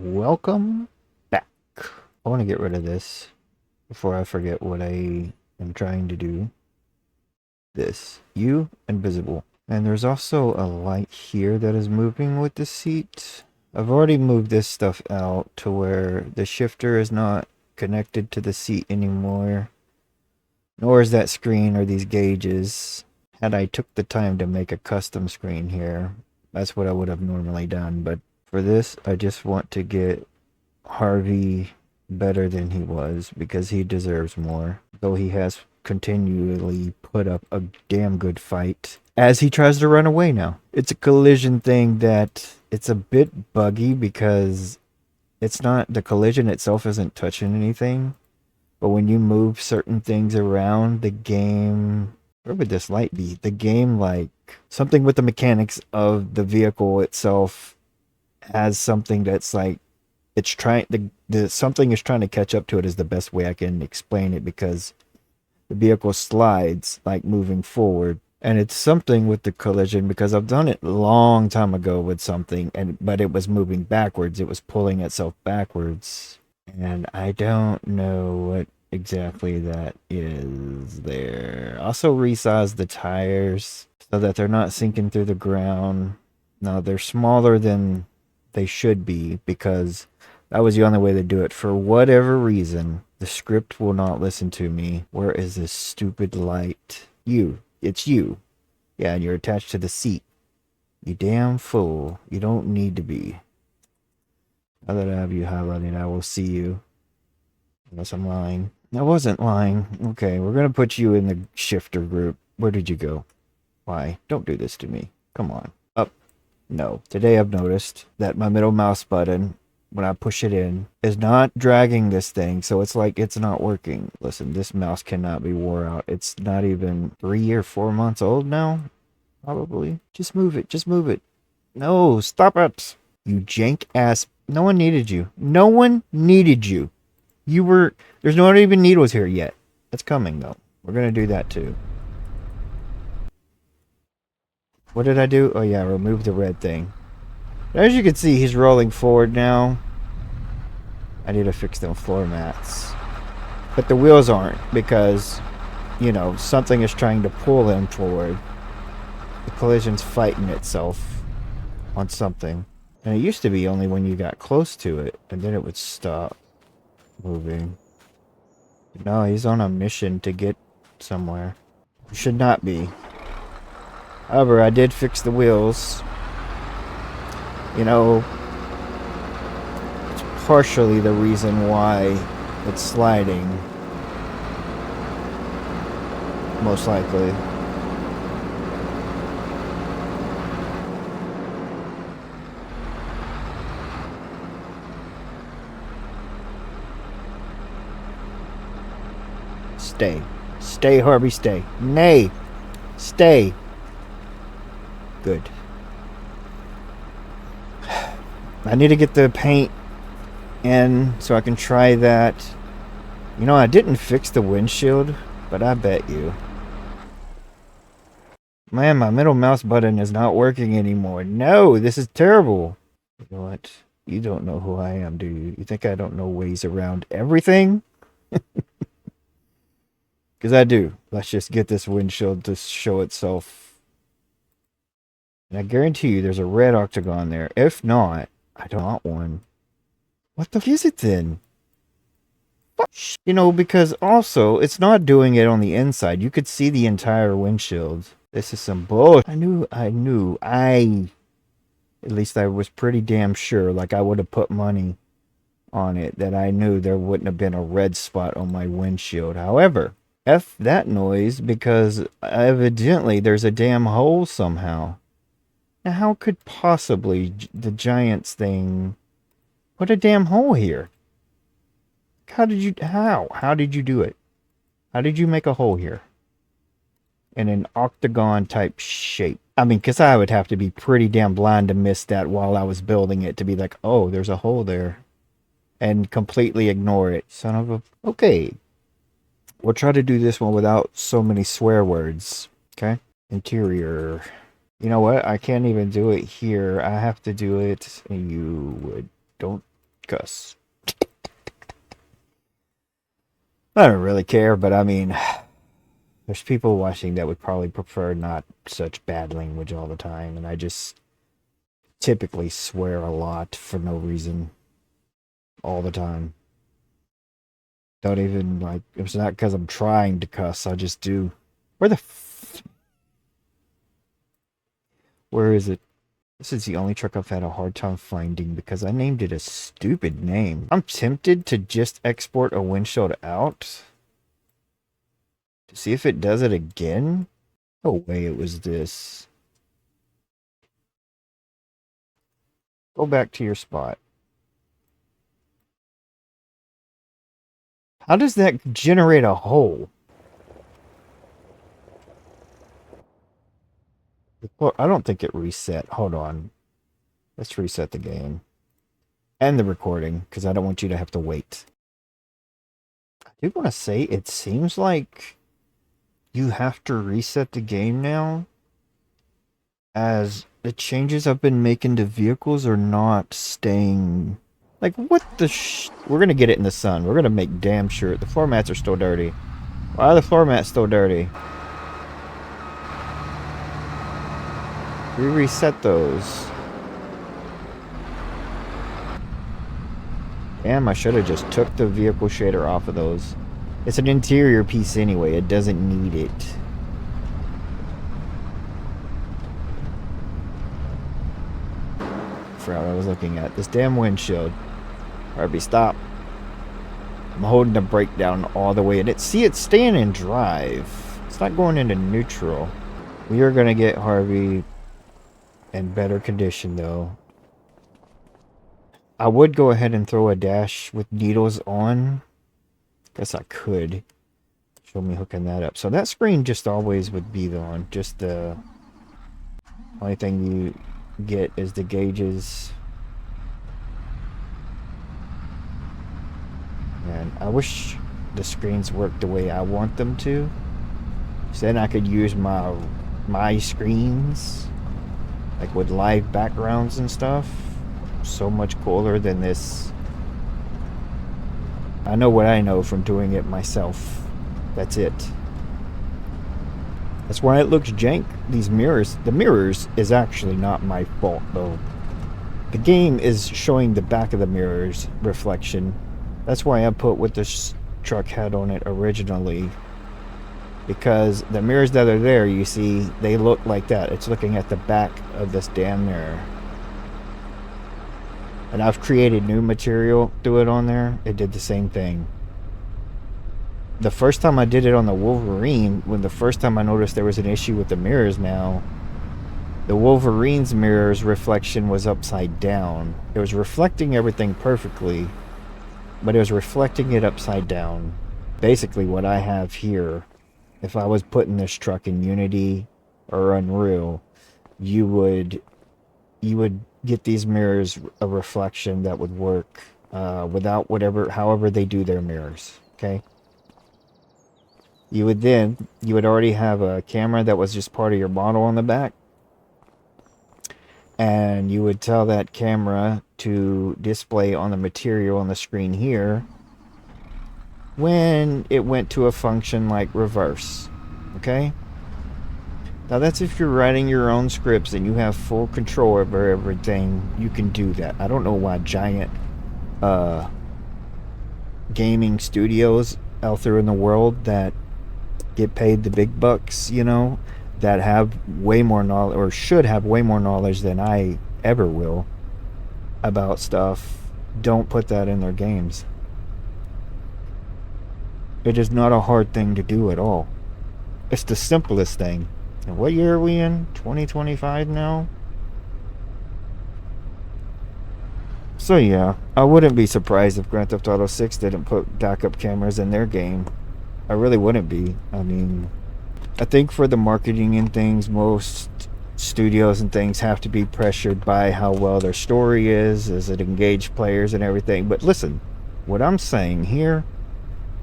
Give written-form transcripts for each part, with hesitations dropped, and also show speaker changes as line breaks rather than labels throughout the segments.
Welcome back. I want to get rid of this before I forget what I am trying to do. This. You, invisible. And there's also a light here that is moving with the seat. I've already moved this stuff out to where the shifter is not connected to the seat anymore. Nor is that screen or these gauges. Had I took the time to make a custom screen here, that's what I would have normally done. But for this, I just want to get Harvey better than he was because he deserves more. Though he has continually put up a damn good fight as he tries to run away now. It's a collision thing that it's a bit buggy because it's not, the collision itself isn't touching anything. But when you move certain things around, the game, where would this light be? The game, like something with the mechanics of the vehicle itself has something that's like, it's trying, the something is trying to catch up to it is the best way I can explain it, because the vehicle slides like moving forward, and it's something with the collision because I've done it a long time ago with something, and but it was moving backwards, it was pulling itself backwards, and I don't know what exactly that is there. Also resize the tires so that they're not sinking through the ground. Now they're smaller than they should be because that was the only way to do it. For whatever reason, the script will not listen to me. Where is this stupid light? You. It's you. Yeah, and you're attached to the seat. You damn fool. You don't need to be. Now that I have you highlighted, I will see you. Unless I'm lying. I wasn't lying. Okay, we're going to put you in the shifter group. Where did you go? Why? Don't do this to me. Come on. Up. No. Today I've noticed that my middle mouse button, when I push it in, is not dragging this thing, so it's like it's not working. Listen, this mouse cannot be wore out. It's not even 3 or 4 months old now, probably. Just move it. Just move it. No, stop it. You jank ass. No one needed you. No one needed you. You were, there's not even needles here yet. That's coming though. We're gonna do that too. What did I do? Oh yeah, remove the red thing. As you can see, he's rolling forward now. I need to fix them floor mats. But the wheels aren't because, you know, something is trying to pull him forward. The collision's fighting itself on something. And it used to be only when you got close to it, and then it would stop moving. No, he's on a mission to get somewhere. He should not be. However, I did fix the wheels. You know, it's partially the reason why it's sliding. Most likely. Stay. Stay, Harvey, stay. Nay! Stay! Good. I need to get the paint in so I can try that. You know, I didn't fix the windshield, but I bet you. Man, my middle mouse button is not working anymore. No, this is terrible. You know what? You don't know who I am, do you? You think I don't know ways around everything? Because I do. Let's just get this windshield to show itself. And I guarantee you there's a red octagon there. If not, I don't want one. What the f is it then? You know, because also, it's not doing it on the inside. You could see the entire windshield. This is some bull. At least I was pretty damn sure, like I would have put money on it, that I knew there wouldn't have been a red spot on my windshield. However, F that noise, because evidently there's a damn hole somehow. Now, how could possibly the Giants thing put a damn hole here? How did you do it? How did you make a hole here? In an octagon type shape. I mean, because I would have to be pretty damn blind to miss that while I was building it, to be like, oh, there's a hole there. And completely ignore it. Son of a... Okay. We'll try to do this one without so many swear words. Okay? Interior. You know what? I can't even do it here. I have to do it. And you would... Don't cuss. I don't really care, but I mean, there's people watching that would probably prefer not such bad language all the time, and I just typically swear a lot for no reason all the time. Don't even, like, it's not because I'm trying to cuss, I just do. Where the where is it? This is the only truck I've had a hard time finding because I named it a stupid name. I'm tempted to just export a windshield out to see if it does it again. Oh wait, it was this. Go back to your spot. How does that generate a hole? I don't think it reset. Hold on. Let's reset the game. And the recording, because I don't want you to have to wait. I do want to say it seems like you have to reset the game now, as the changes I've been making to vehicles are not staying. Like, what the We're going to get it in the sun. We're going to make damn sure. The floor mats are still dirty. Why are the floor mats still dirty? We reset those. Damn, I should have just took the vehicle shader off of those. It's an interior piece anyway. It doesn't need it. I forgot what I was looking at. This damn windshield. Harvey, stop. I'm holding the brake down all the way. And it's staying in drive. It's not going into neutral. We are going to get Harvey in better condition, though. I would go ahead and throw a dash with needles on. Guess I could. Show me hooking that up. So that screen just always would be on. Just the only thing you get is the gauges. And I wish the screens worked the way I want them to. So then I could use my screens, like with live backgrounds and stuff. So much cooler than this. I know what I know from doing it myself. That's it. That's why it looks jank. These mirrors, the mirrors is actually not my fault though. The game is showing the back of the mirrors reflection. That's why I put what this truck had on it originally. Because the mirrors that are there, you see, they look like that. It's looking at the back of this damn mirror. And I've created new material to it on there. It did the same thing. The first time I did it on the Wolverine, when the first time I noticed there was an issue with the mirrors now, the Wolverine's mirror's reflection was upside down. It was reflecting everything perfectly, but it was reflecting it upside down. Basically what I have here, if I was putting this truck in Unity or Unreal, you would get these mirrors a reflection that would work without however they do their mirrors. Okay, you would already have a camera that was just part of your model on the back, and you would tell that camera to display on the material on the screen here when it went to a function like reverse. Okay, now that's if you're writing your own scripts and you have full control over everything. You can do that. I don't know why giant gaming studios out there in the world that get paid the big bucks, you know, that have way more knowledge, or should have way more knowledge than I ever will about stuff, don't put that in their games. It is not a hard thing to do at all. It's the simplest thing. And what year are we in? 2025 now? So yeah, I wouldn't be surprised if Grand Theft Auto 6 didn't put backup cameras in their game. I really wouldn't be. I mean, I think for the marketing and things, most studios and things have to be pressured by how well their story is, as it engage players and everything. But listen, what I'm saying here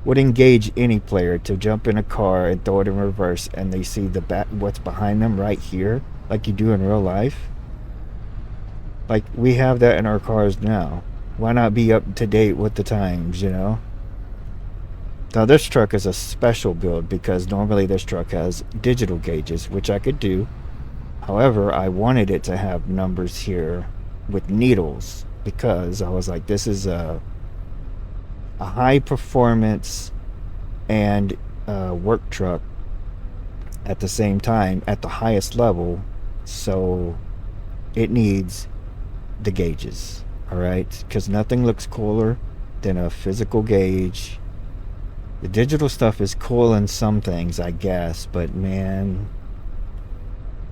would engage any player to jump in a car and throw it in reverse, and they see what's behind them right here, like you do in real life. Like we have that in our cars now. Why not be up to date with the times, you know? Now this truck is a special build because normally this truck has digital gauges, which I could do. However, I wanted it to have numbers here with needles because I was like, this is a high performance and work truck at the same time at the highest level, so it needs the gauges. All right, because nothing looks cooler than a physical gauge. The digital stuff is cool in some things, I guess, but man,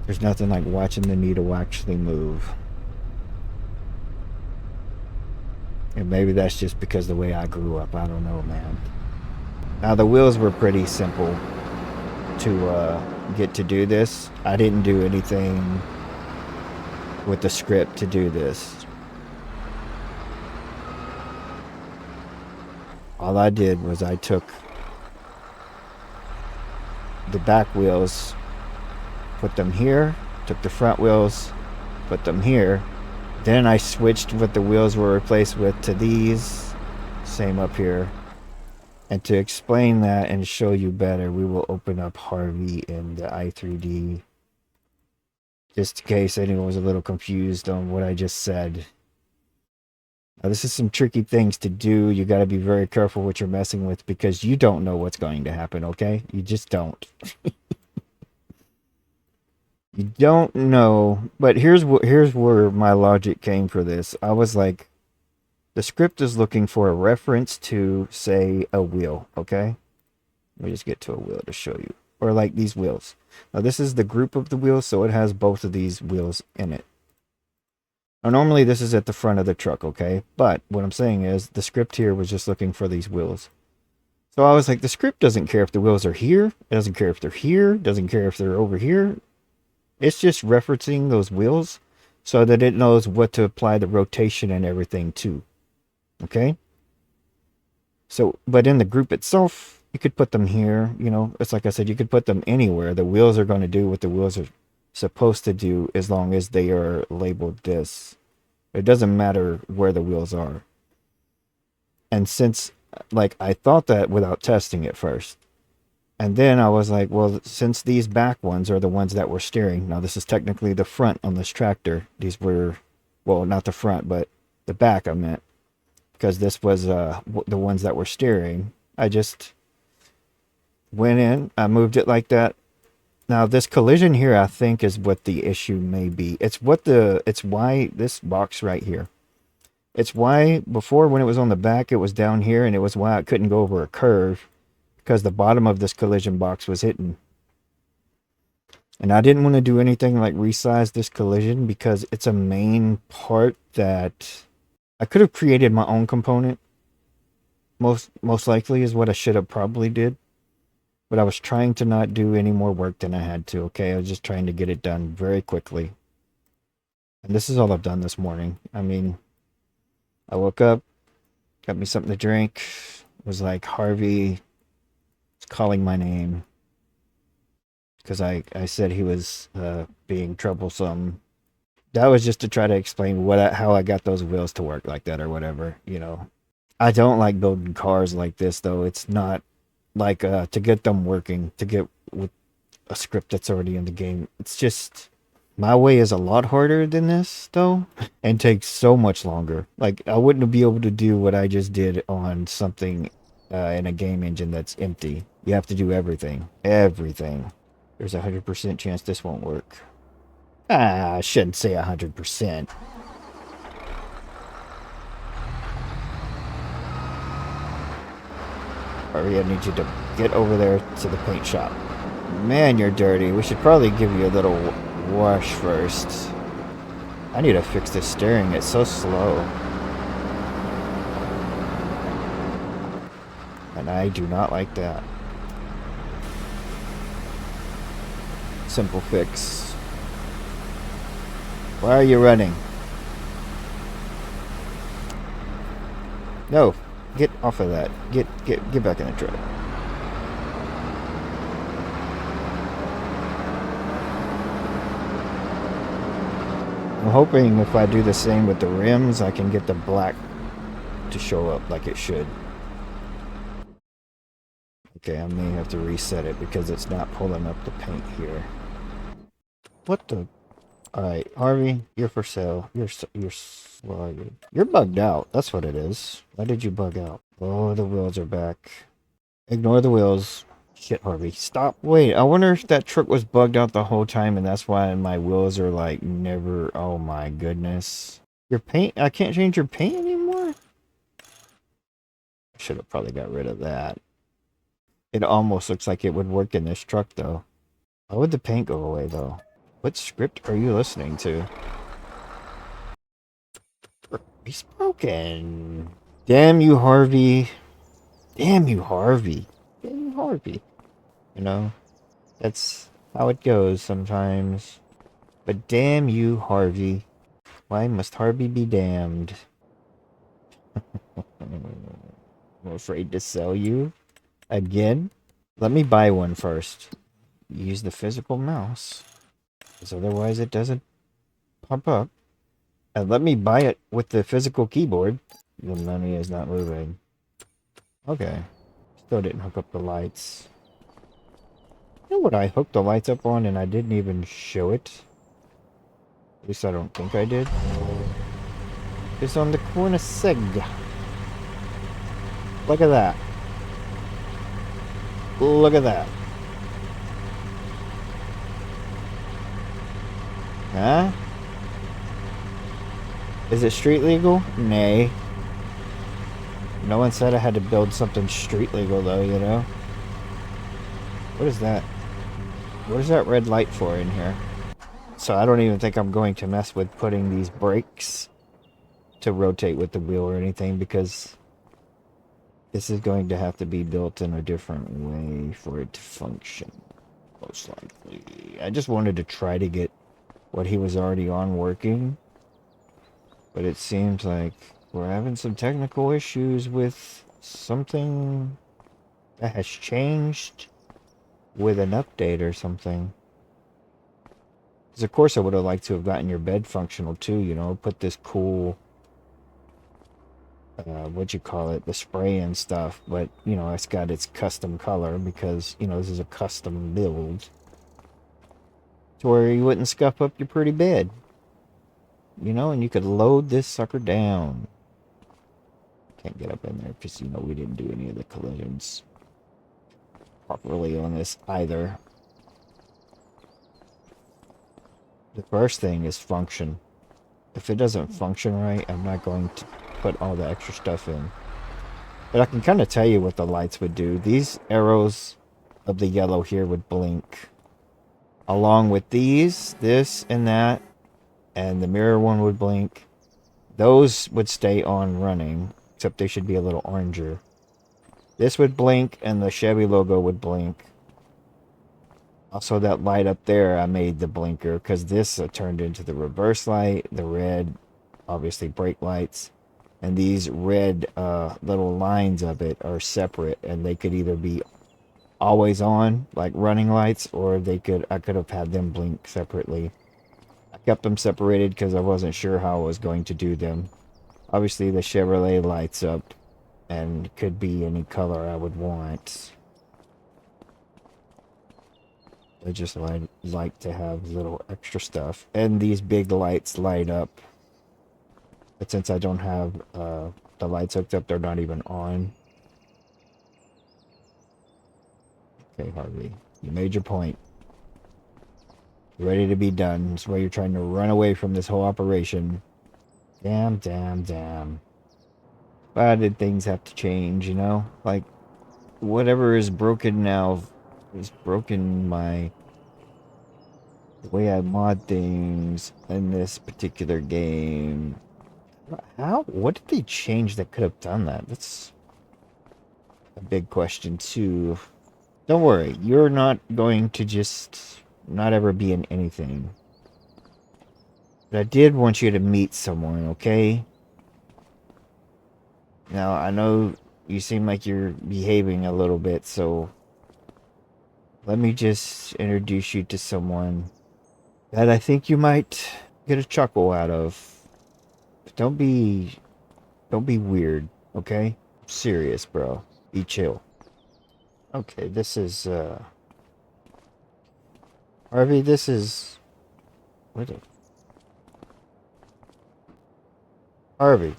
there's nothing like watching the needle actually move. And maybe that's just because the way I grew up. I don't know, man. Now the wheels were pretty simple to get to do this. I didn't do anything with the script to do this. All I did was I took the back wheels, put them here, took the front wheels, put them here. Then I switched what the wheels were replaced with to these. Same up here. And to explain that and show you better, we will open up Harvey in the i3D. Just in case anyone was a little confused on what I just said. Now, this is some tricky things to do. You got to be very careful what you're messing with because you don't know what's going to happen, okay? You just don't. You don't know. But here's where my logic came for this. I was like, the script is looking for a reference to, say, a wheel, okay? Let me just get to a wheel to show you. Or like these wheels. Now, this is the group of the wheels, so it has both of these wheels in it. Now, normally this is at the front of the truck, okay? But what I'm saying is the script here was just looking for these wheels. So I was like, the script doesn't care if the wheels are here. It doesn't care if they're here. It doesn't care if they're over here. It's just referencing those wheels so that it knows what to apply the rotation and everything to. Okay? So, but in the group itself, you could put them here. You know, it's like I said, you could put them anywhere. The wheels are going to do what the wheels are supposed to do as long as they are labeled this. It doesn't matter where the wheels are. And since, like, I thought that without testing it first. And then I was like, well, since these back ones are the ones that were steering. Now, this is technically the front on this tractor. These were, well, not the front, but the back I meant. Because this was the ones that were steering. I just went in. I moved it like that. Now, this collision here, I think, is what the issue may be. It's why this box right here. It's why before when it was on the back, it was down here, and it was why I couldn't go over a curve. Because the bottom of this collision box was hitting. And I didn't want to do anything like resize this collision because it's a main part that I could have created my own component. Most likely is what I should have probably did. But I was trying to not do any more work than I had to, okay? I was just trying to get it done very quickly. And this is all I've done this morning. I mean, I woke up, got me something to drink, was like, Harvey calling my name because I said he was being troublesome. That was just to try to explain how I got those wheels to work like that or whatever, you know. I don't like building cars like this, though. It's not like to get them working, to get with a script that's already in the game. It's just, my way is a lot harder than this, though, and takes so much longer. Like, I wouldn't be able to do what I just did on something in a game engine that's empty. You have to do everything. Everything. There's a 100% chance this won't work. I shouldn't say 100%. Hurry, I need you to get over there to the paint shop. Man, you're dirty. We should probably give you a little wash first. I need to fix this steering. It's so slow. And I do not like that. Simple fix. Why are you running? No, get off of that. Get back in the truck. I'm hoping if I do the same with the rims, I can get the black to show up like it should. Okay, I may have to reset it because it's not pulling up the paint here. What the? Alright, Harvey, you're for sale. You're bugged out. That's what it is. Why did you bug out? Oh, the wheels are back. Ignore the wheels. Shit, Harvey. Stop. Wait, I wonder if that truck was bugged out the whole time and that's why my wheels are like never... Oh my goodness. Your paint? I can't change your paint anymore? Should have probably got rid of that. It almost looks like it would work in this truck though. Why would the paint go away though? What script are you listening to? He's broken. Damn you, Harvey. Damn you, Harvey. Damn you, Harvey. You know, that's how it goes sometimes. But damn you, Harvey. Why must Harvey be damned? I'm afraid to sell you. Again? Let me buy one first. Use the physical mouse. Because otherwise it doesn't pop up. And let me buy it with the physical keyboard. The money is not moving. Okay. Still didn't hook up the lights. You know what I hooked the lights up on and I didn't even show it? At least I don't think I did. It's on the corner sig. Look at that. Look at that. Huh? Is it street legal? Nay. No one said I had to build something street legal though, you know? What is that? What is that red light for in here? So I don't even think I'm going to mess with putting these brakes to rotate with the wheel or anything because this is going to have to be built in a different way for it to function. Most likely. I just wanted to try to get what he was already on working. But it seems like we're having some technical issues with something that has changed with an update or something. Because of course I would have liked to have gotten your bed functional too, you know, put this cool, what you call it, the spray and stuff. But, you know, it's got its custom color because, you know, this is a custom build. To where you wouldn't scuff up your pretty bed. You know, and you could load this sucker down. Can't get up in there because, you know, we didn't do any of the collisions properly on this either. The first thing is function. If it doesn't function right, I'm not going to put all the extra stuff in. But I can kind of tell you what the lights would do. These arrows of the yellow here would blink. Along with these, this and that. And the mirror one would blink. Those would stay on running, except they should be a little oranger. This would blink, and the Chevy logo would blink. Also, that light up there, I made the blinker, because this turned into the reverse light, the red, obviously brake lights, and these red little lines of it are separate, and they could either be always on, like running lights, or I could have had them blink separately. I kept them separated because I wasn't sure how I was going to do them. Obviously, the Chevrolet lights up and could be any color I would want. I just like to have little extra stuff. And these big lights light up. But since I don't have the lights hooked up, they're not even on. Okay, Harvey. You made your point. Ready to be done. That's why you're trying to run away from this whole operation. Damn, damn, damn. Why did things have to change, you know? Like, whatever is broken now is broken the way I mod things in this particular game. How? What did they change that could have done that? That's a big question, too. Don't worry. You're not going to just not ever be in anything. But I did want you to meet someone, okay? Now, I know you seem like you're behaving a little bit, so let me just introduce you to someone that I think you might get a chuckle out of. But don't be weird. Okay? Serious, bro. Be chill. Okay, this is, Harvey, this is... What the... Harvey.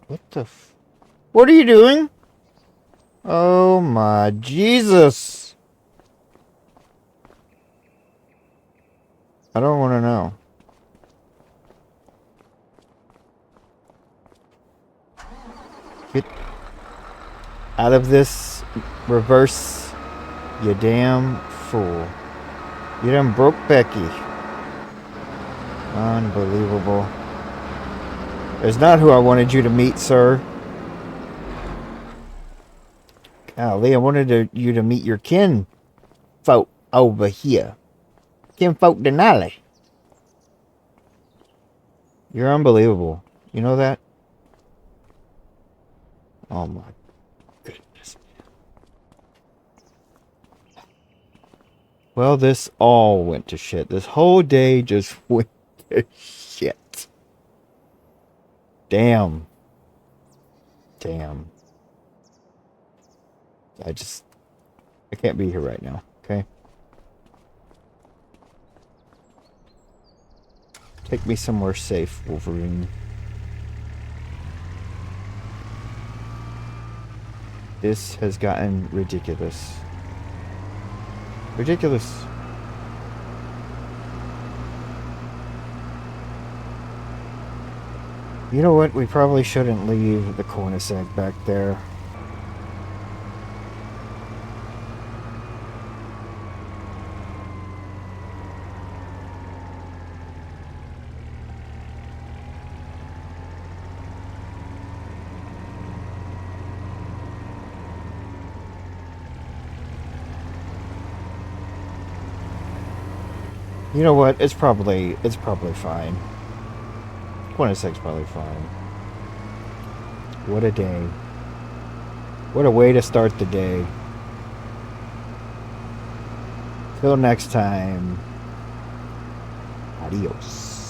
What the f... What are you doing? Oh my Jesus! I don't want to know. Get out of this reverse, you damn fool. You done broke Becky. Unbelievable. It's not who I wanted you to meet, sir. Golly, I wanted you to meet your kin folk over here. Kin folk Denali. You're unbelievable. You know that? Oh my goodness. Well, this all went to shit. This whole day just went to shit. Damn. Damn. I can't be here right now, okay? Take me somewhere safe, Wolverine. This has gotten ridiculous. Ridiculous. You know what? We probably shouldn't leave the cornisec back there. You know what? It's probably fine. Cornisec's probably fine. What a day. What a way to start the day. Till next time. Adios.